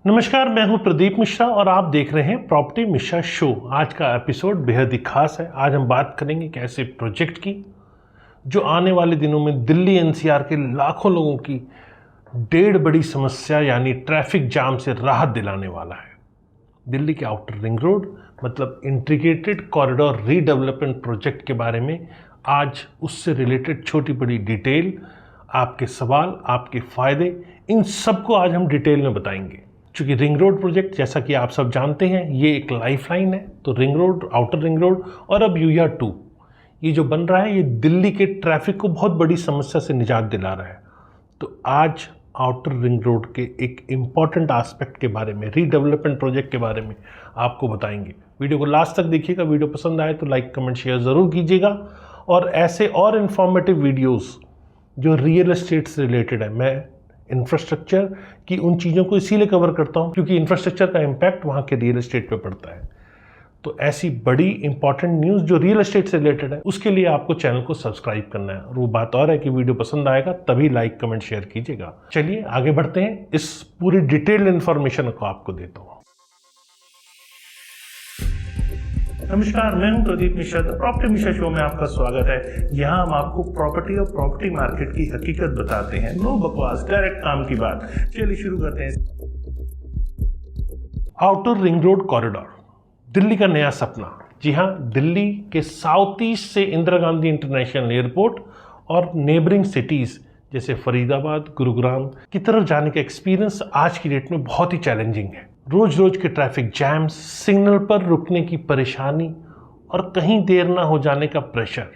नमस्कार, मैं हूं प्रदीप मिश्रा और आप देख रहे हैं प्रॉपर्टी मिश्रा शो। आज का एपिसोड बेहद ही खास है। आज हम बात करेंगे एक ऐसे प्रोजेक्ट की जो आने वाले दिनों में दिल्ली एनसीआर के लाखों लोगों की डेढ़ बड़ी समस्या यानी ट्रैफिक जाम से राहत दिलाने वाला है। दिल्ली के आउटर रिंग रोड मतलब इंटीग्रेटेड कॉरिडोर रीडेवलपमेंट प्रोजेक्ट के बारे में आज उससे रिलेटेड छोटी बड़ी डिटेल, आपके सवाल, आपके फ़ायदे, इन सबको आज हम डिटेल में बताएंगे। चूँकि रिंग रोड प्रोजेक्ट जैसा कि आप सब जानते हैं ये एक लाइफलाइन है, तो ring road, outer ring road और अब यूया 2 ये जो बन रहा है ये दिल्ली के ट्रैफिक को बहुत बड़ी समस्या से निजात दिला रहा है। तो आज आउटर रिंग रोड के एक इम्पॉर्टेंट एस्पेक्ट के बारे में, रीडेवलपमेंट प्रोजेक्ट के बारे में आपको बताएंगे। वीडियो को लास्ट तक देखिएगा। वीडियो पसंद आए तो लाइक, कमेंट, शेयर ज़रूर कीजिएगा। और ऐसे और इन्फॉर्मेटिव वीडियोस जो रियल एस्टेट से रिलेटेड है, मैं इंफ्रास्ट्रक्चर की उन चीज़ों को इसीलिए कवर करता हूँ क्योंकि इंफ्रास्ट्रक्चर का इम्पैक्ट वहाँ के रियल एस्टेट पे पड़ता है। तो ऐसी बड़ी इंपॉर्टेंट न्यूज़ जो रियल एस्टेट से रिलेटेड है उसके लिए आपको चैनल को सब्सक्राइब करना है। और वो बात और है कि वीडियो पसंद आएगा तभी लाइक, कमेंट, शेयर कीजिएगा। चलिए आगे बढ़ते हैं, इस पूरी डिटेल्ड इन्फॉर्मेशन को आपको देता हूँ। नमस्कार, मैं हूं प्रदीप मिश्रा। प्रॉपर्टी मिश्रा शो में आपका स्वागत है। यहाँ हम आपको प्रॉपर्टी और प्रॉपर्टी मार्केट की हकीकत बताते हैं। नो बकवास, डायरेक्ट काम की बात। चलिए शुरू करते हैं। Outer ring road corridor, Delhi का नया सपना। जी हाँ, दिल्ली के साउथ ईस्ट से इंदिरा गांधी इंटरनेशनल एयरपोर्ट और नेबरिंग सिटीज़ जैसे फरीदाबाद, गुरुग्राम की तरफ जाने का एक्सपीरियंस आज की डेट में बहुत ही चैलेंजिंग है। रोज रोज के ट्रैफिक जैम्स, सिग्नल पर रुकने की परेशानी और कहीं देर ना हो जाने का प्रेशर,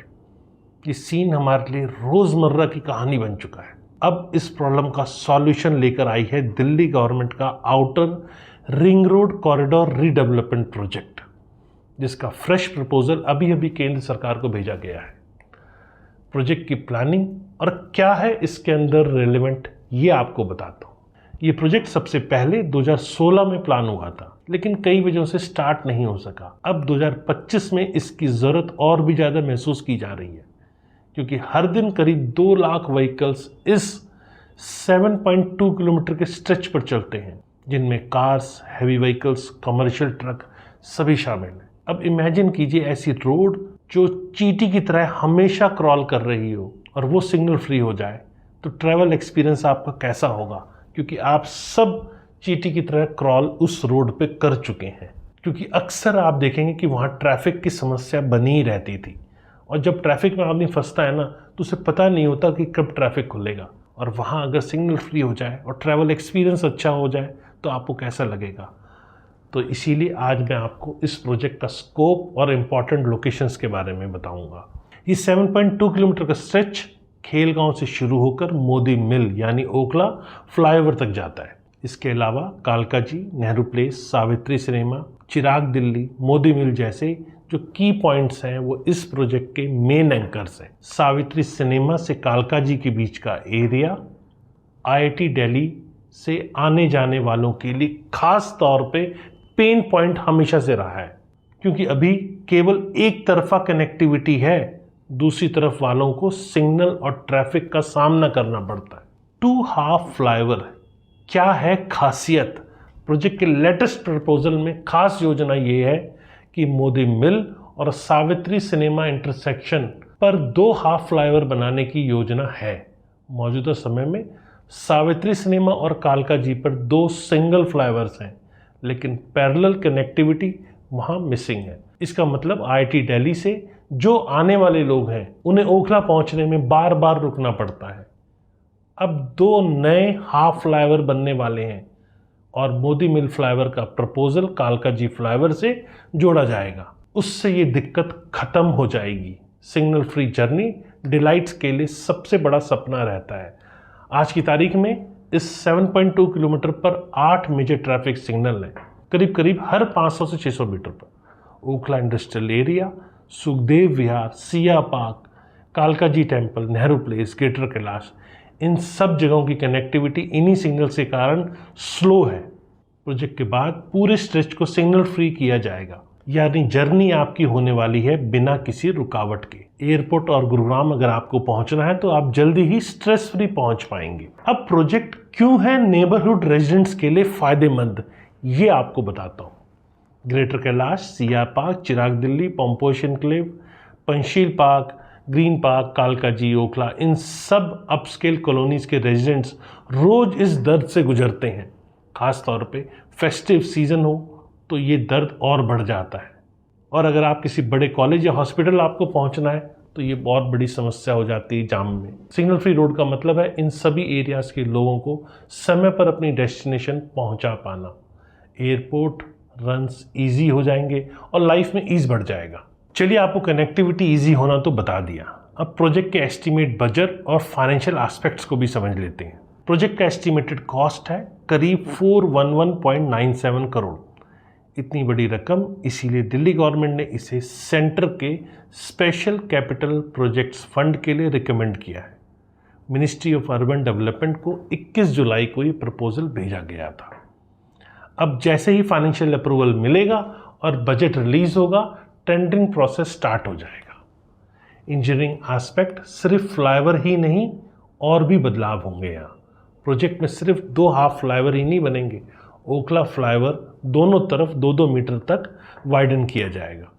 ये सीन हमारे लिए रोज़मर्रा की कहानी बन चुका है। अब इस प्रॉब्लम का सॉल्यूशन लेकर आई है दिल्ली गवर्नमेंट का outer ring road corridor redevelopment project, जिसका फ्रेश प्रपोजल अभी अभी केंद्र सरकार को भेजा गया है। प्रोजेक्ट की प्लानिंग और क्या है इसके अंदर रेलेवेंट, ये आपको बताता हूँ। ये प्रोजेक्ट सबसे पहले 2016 में प्लान हुआ था, लेकिन कई वजहों से स्टार्ट नहीं हो सका। अब 2025 में इसकी ज़रूरत और भी ज़्यादा महसूस की जा रही है क्योंकि हर दिन करीब 2 लाख व्हीकल्स इस 7.2 किलोमीटर के स्ट्रेच पर चलते हैं, जिनमें cars, heavy vehicles, commercial truck सभी शामिल हैं। अब इमेजिन कीजिए ऐसी रोड जो चींटी की तरह हमेशा क्रॉल कर रही हो और वो सिग्नल फ्री हो जाए, तो ट्रैवल एक्सपीरियंस आपका कैसा होगा, क्योंकि आप सब चींटी की तरह क्रॉल उस रोड पे कर चुके हैं। क्योंकि अक्सर आप देखेंगे कि वहाँ ट्रैफिक की समस्या बनी ही रहती थी और जब ट्रैफिक में आदमी फंसता है ना तो उसे पता नहीं होता कि कब ट्रैफिक खुलेगा। और वहाँ अगर सिग्नल फ्री हो जाए और ट्रैवल एक्सपीरियंस अच्छा हो जाए तो आपको कैसा लगेगा। तो इसीलिए आज मैं आपको इस प्रोजेक्ट का स्कोप और इम्पॉर्टेंट लोकेशंस के बारे में बताऊँगा। ये 7.2 किलोमीटर का स्ट्रेच खेलगांव से शुरू होकर मोदी मिल यानी ओखला फ्लाईओवर तक जाता है। इसके अलावा कालका जी, नेहरू प्लेस, सावित्री सिनेमा, चिराग दिल्ली, मोदी मिल जैसे जो की पॉइंट्स हैं वो इस प्रोजेक्ट के मेन एंकर्स हैं। सावित्री सिनेमा से कालका जी के बीच का एरिया आईआईटी दिल्ली से आने जाने वालों के लिए खास तौर पे पेन पॉइंट हमेशा से रहा है, क्योंकि अभी केवल एक तरफा कनेक्टिविटी है, दूसरी तरफ वालों को सिग्नल और ट्रैफिक का सामना करना पड़ता है। 2 हाफ फ्लाईओवर क्या है खासियत? प्रोजेक्ट के लेटेस्ट प्रपोजल में खास योजना ये है कि मोदी मिल और सावित्री सिनेमा इंटरसेक्शन पर 2 हाफ फ्लाईओवर बनाने की योजना है। मौजूदा समय में सावित्री सिनेमा और कालका जी पर 2 सिंगल फ्लाईओवर्स हैं, लेकिन पैरेलल कनेक्टिविटी वहाँ मिसिंग है। इसका मतलब आईआईटी दिल्ली से जो आने वाले लोग हैं उन्हें ओखला पहुंचने में बार बार रुकना पड़ता है। अब 2 नए हाफ फ्लाईओवर बनने वाले हैं और मोदी मिल फ्लाईओवर का प्रपोजल कालका जी फ्लाईओवर से जोड़ा जाएगा। उससे ये दिक्कत खत्म हो जाएगी। सिग्नल फ्री जर्नी डिलाइट्स के लिए सबसे बड़ा सपना रहता है। आज की तारीख में इस 7.2 किलोमीटर पर 8 मेजर ट्रैफिक सिग्नल हैं, करीब करीब हर 500 से 600 मीटर पर। Okhla industrial area, Sukhdev Vihar, Siya park, कालका ji temple, Nehru place, greater Kailash, इन सब जगहों की कनेक्टिविटी इन्हीं सिग्नल के कारण स्लो है। प्रोजेक्ट के बाद पूरे स्ट्रेच को सिग्नल फ्री किया जाएगा। यानी जर्नी आपकी होने वाली है बिना किसी रुकावट के। एयरपोर्ट और गुरुग्राम अगर आपको पहुंचना है तो आप जल्दी ही स्ट्रेस फ्री पहुंच पाएंगे। अब प्रोजेक्ट क्यों है नेबरहुड रेजिडेंट्स के लिए फायदेमंद, ये आपको बताता हूँ। Greater Kailash, CR park, Chirag Delhi, Pamposh enclave, Panchsheel park, green park, Kalkaji, Okhla, इन सब अपस्केल कॉलोनीज के रेजिडेंट्स रोज इस दर्द से गुजरते हैं। खास तौर पे फेस्टिव सीजन हो तो ये दर्द और बढ़ जाता है, और अगर आप किसी बड़े कॉलेज या हॉस्पिटल आपको पहुंचना है तो ये बहुत बड़ी समस्या हो जाती है जाम में। सिग्नल फ्री रोड का मतलब है इन सभी एरियाज़ के लोगों को समय पर अपनी डेस्टिनेशन पहुंचा पाना। एयरपोर्ट रन्स ईजी हो जाएंगे और लाइफ में ईज बढ़ जाएगा। चलिए, आपको कनेक्टिविटी ईजी होना तो बता दिया, अब प्रोजेक्ट के एस्टीमेट बजट और फाइनेंशियल एस्पेक्ट्स को भी समझ लेते हैं। प्रोजेक्ट का एस्टीमेटेड कॉस्ट है करीब 411.97 करोड़। इतनी बड़ी रकम इसीलिए दिल्ली गवर्नमेंट ने इसे सेंटर के स्पेशल कैपिटल प्रोजेक्ट्स फंड के लिए रिकमेंड किया है। मिनिस्ट्री ऑफ अर्बन डेवलपमेंट को 21 जुलाई को ये प्रपोजल भेजा गया था। अब जैसे ही फाइनेंशियल अप्रूवल मिलेगा और बजट रिलीज होगा, टेंडरिंग प्रोसेस स्टार्ट हो जाएगा। इंजीनियरिंग एस्पेक्ट सिर्फ फ्लाईओवर ही नहीं, और भी बदलाव होंगे यहाँ। प्रोजेक्ट में सिर्फ 2 हाफ फ्लाईओवर ही नहीं बनेंगे, ओखला फ्लाईओवर दोनों तरफ 2-2 मीटर तक वाइडन किया जाएगा,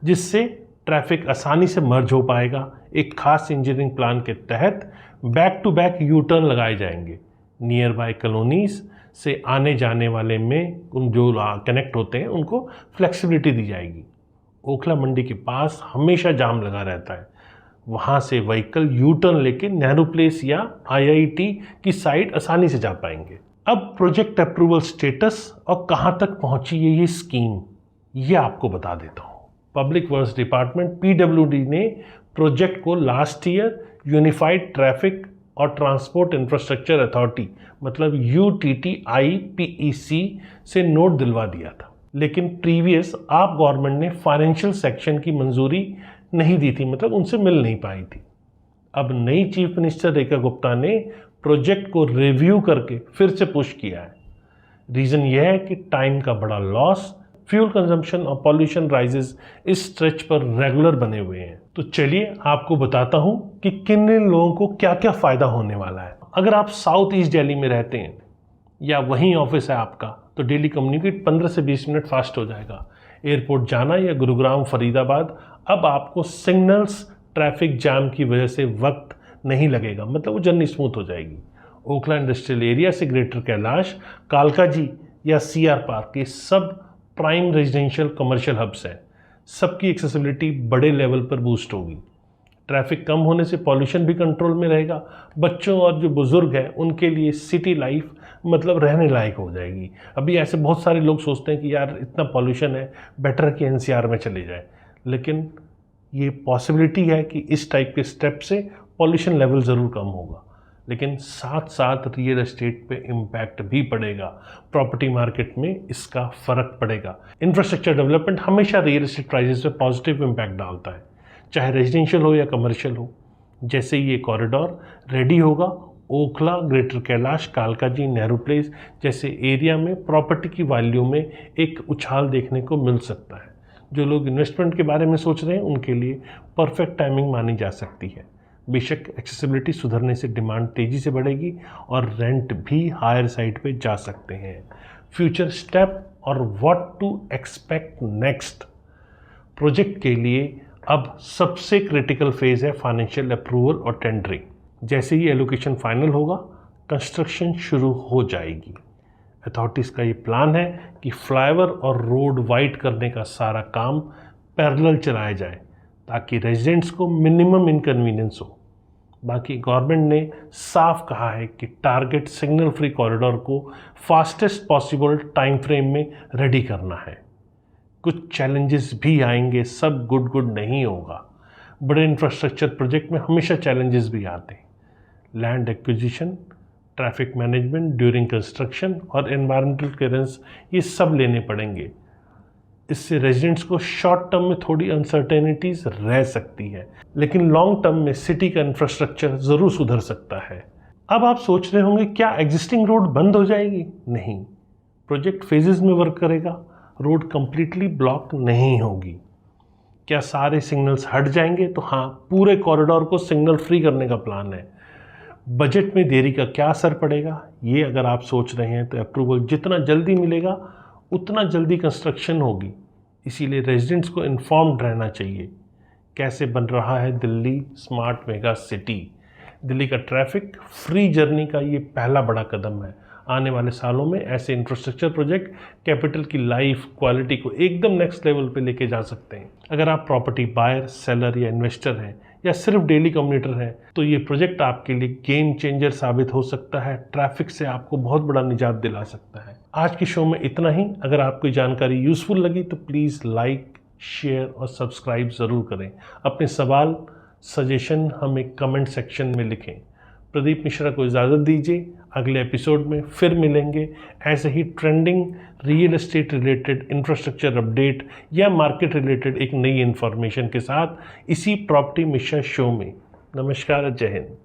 जिससे ट्रैफिक आसानी से मर्ज हो पाएगा। एक खास इंजीनियरिंग प्लान के तहत back to back U turn लगाए जाएंगे। नियर बाय कॉलोनीज से आने जाने वाले में उन जो कनेक्ट होते हैं उनको फ्लेक्सिबिलिटी दी जाएगी। ओखला मंडी के पास हमेशा जाम लगा रहता है, वहाँ से व्हीकल यू टर्न लेके नेहरू प्लेस या IIT की साइड आसानी से जा पाएंगे। अब प्रोजेक्ट अप्रूवल स्टेटस और कहाँ तक पहुँची है ये स्कीम, ये आपको बता देता हूँ। पब्लिक वर्क्स डिपार्टमेंट PWD ने प्रोजेक्ट को लास्ट ईयर यूनिफाइड ट्रैफिक और ट्रांसपोर्ट इंफ्रास्ट्रक्चर अथॉरिटी मतलब UTTIPEC से नोट दिलवा दिया था, लेकिन प्रीवियस आप गवर्नमेंट ने फाइनेंशियल सेक्शन की मंजूरी नहीं दी थी, मतलब उनसे मिल नहीं पाई थी। अब नई चीफ मिनिस्टर रेखा गुप्ता ने प्रोजेक्ट को रिव्यू करके फिर से पुश किया है। रीज़न यह है कि टाइम का बड़ा लॉस, फ्यूल कंजम्पशन और पॉल्यूशन राइजेस इस स्ट्रेच पर रेगुलर बने हुए हैं। तो चलिए आपको बताता हूं कि किन लोगों को क्या क्या फ़ायदा होने वाला है। अगर आप साउथ ईस्ट दिल्ली में रहते हैं या वहीं ऑफिस है आपका, तो डेली कम्युनिकेट 15 से 20 मिनट फास्ट हो जाएगा। एयरपोर्ट जाना या गुरुग्राम, फरीदाबाद, अब आपको सिग्नल्स ट्रैफिक जाम की वजह से वक्त नहीं लगेगा, मतलब वो जर्नी स्मूथ हो जाएगी। ओखला इंडस्ट्रियल एरिया से ग्रेटर कैलाश, कालकाजी या CR पार्क, ये सब प्राइम रेजिडेंशियल कमर्शियल हब्स हैं। सबकी एक्सेसिबिलिटी बड़े लेवल पर बूस्ट होगी। ट्रैफिक कम होने से पॉल्यूशन भी कंट्रोल में रहेगा। बच्चों और जो बुज़ुर्ग हैं उनके लिए सिटी लाइफ मतलब रहने लायक हो जाएगी। अभी ऐसे बहुत सारे लोग सोचते हैं कि यार इतना पॉल्यूशन है, बेटर है कि NCR में चले जाए, लेकिन ये पॉसिबिलिटी है कि इस टाइप के स्टेप से पॉल्यूशन लेवल ज़रूर कम होगा, लेकिन साथ साथ रियल एस्टेट पे इम्पैक्ट भी पड़ेगा। प्रॉपर्टी मार्केट में इसका फ़र्क पड़ेगा। इंफ्रास्ट्रक्चर डेवलपमेंट हमेशा रियल एस्टेट प्राइसेस पे पॉजिटिव इम्पैक्ट डालता है, चाहे रेजिडेंशियल हो या कमर्शियल हो। जैसे ये कॉरिडोर रेडी होगा, ओखला, ग्रेटर कैलाश, कालकाजी, नेहरू प्लेस जैसे एरिया में प्रॉपर्टी की वैल्यू में एक उछाल देखने को मिल सकता है। जो लोग इन्वेस्टमेंट के बारे में सोच रहे हैं उनके लिए परफेक्ट टाइमिंग मानी जा सकती है। बेशक एक्सेसिबिलिटी सुधरने से डिमांड तेज़ी से बढ़ेगी और रेंट भी हायर साइड पे जा सकते हैं। फ्यूचर स्टेप और what to expect next. Project के लिए अब सबसे क्रिटिकल फेज़ है फाइनेंशियल अप्रूवल और टेंडरिंग। जैसे ही एलोकेशन फाइनल होगा, कंस्ट्रक्शन शुरू हो जाएगी। अथॉरिटीज़ का ये प्लान है कि फ्लाईओवर और रोड वाइड करने का सारा काम पैरेलल चलाया जाए ताकि रेजिडेंट्स को मिनिमम इनकन्वीनियंस हो। बाकी गवर्नमेंट ने साफ कहा है कि टारगेट सिग्नल फ्री कॉरिडोर को फास्टेस्ट पॉसिबल टाइम फ्रेम में रेडी करना है। कुछ चैलेंजेस भी आएंगे, सब गुड नहीं होगा। बड़े इंफ्रास्ट्रक्चर प्रोजेक्ट में हमेशा चैलेंजेस भी आते हैं। Land acquisition, traffic management during construction और एनवायरमेंटल क्लियरेंस, ये सब लेने पड़ेंगे। इससे रेजिडेंट्स को शॉर्ट टर्म में थोड़ी अनसर्टेनिटीज़ रह सकती है, लेकिन लॉन्ग टर्म में सिटी का इंफ्रास्ट्रक्चर ज़रूर सुधर सकता है। अब आप सोच रहे होंगे क्या एग्जिस्टिंग रोड बंद हो जाएगी? नहीं, प्रोजेक्ट फेजेस में वर्क करेगा। रोड कंप्लीटली ब्लॉक नहीं होगी। क्या सारे सिग्नल्स हट जाएंगे? तो हाँ, पूरे कॉरिडोर को सिग्नल फ्री करने का प्लान है। बजट में देरी का क्या असर पड़ेगा, ये अगर आप सोच रहे हैं तो अप्रूवल जितना जल्दी मिलेगा उतना जल्दी कंस्ट्रक्शन होगी, इसीलिए रेजिडेंट्स को इन्फॉर्म्ड रहना चाहिए। कैसे बन रहा है Delhi smart mega city? Delhi का ट्रैफिक फ्री जर्नी का ये पहला बड़ा कदम है। आने वाले सालों में ऐसे इंफ्रास्ट्रक्चर प्रोजेक्ट कैपिटल की लाइफ क्वालिटी को एकदम नेक्स्ट लेवल पे लेके जा सकते हैं। अगर आप प्रॉपर्टी बायर, सेलर या इन्वेस्टर हैं या सिर्फ डेली कम्यूटर हैं तो ये प्रोजेक्ट आपके लिए गेम चेंजर साबित हो सकता है। ट्रैफिक से आपको बहुत बड़ा निजात दिला सकता है। आज की शो में इतना ही। अगर आपको जानकारी यूजफुल लगी तो प्लीज़ लाइक, शेयर और सब्सक्राइब ज़रूर करें। अपने सवाल, सजेशन हमें कमेंट सेक्शन में लिखें। प्रदीप मिश्रा को इजाज़त दीजिए। अगले एपिसोड में फिर मिलेंगे ऐसे ही trending real estate related infrastructure update या मार्केट रिलेटेड एक नई इन्फॉर्मेशन के साथ इसी प्रॉपर्टी मिश्रा शो में। नमस्कार, जय हिंद।